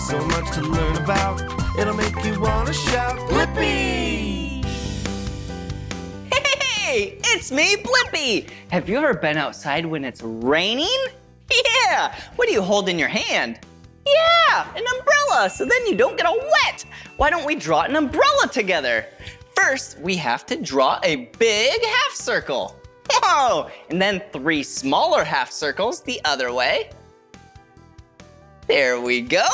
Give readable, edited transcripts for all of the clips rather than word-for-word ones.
so much to learn about. It'll make you want to shout, Blippi! Hey, it's me, Blippi! Have you ever been outside when it's raining? Yeah! What do you hold in your hand? Yeah, an umbrella, so then you don't get all wet. Why don't we draw an umbrella together? First, we have to draw a big half circle. Whoa! And then 3 smaller half circles the other way. There we go.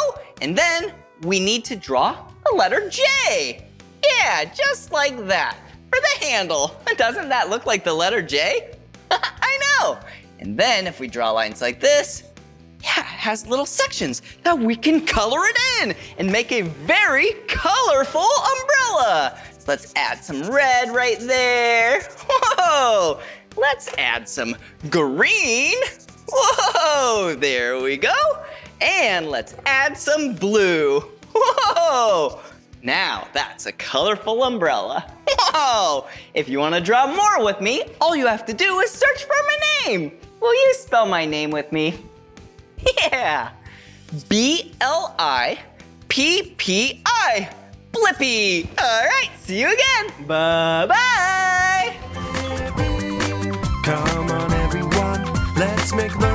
And then we need to draw a letter J. Yeah, just like that. For the handle. Doesn't that look like the letter J? I know. And then if we draw lines like this, yeah, it has little sections that we can color it in and make a very colorful umbrella. So let's add some red right there. Whoa! Let's add some green. Whoa! There we go. And let's add some blue. Whoa! Now that's a colorful umbrella. Whoa! If you want to draw more with me, all you have to do is search for my name. Will you spell my name with me? Yeah! B-L-I-P-P-I. Blippi! All right, see you again. Bye-bye! Come on, everyone, let's make the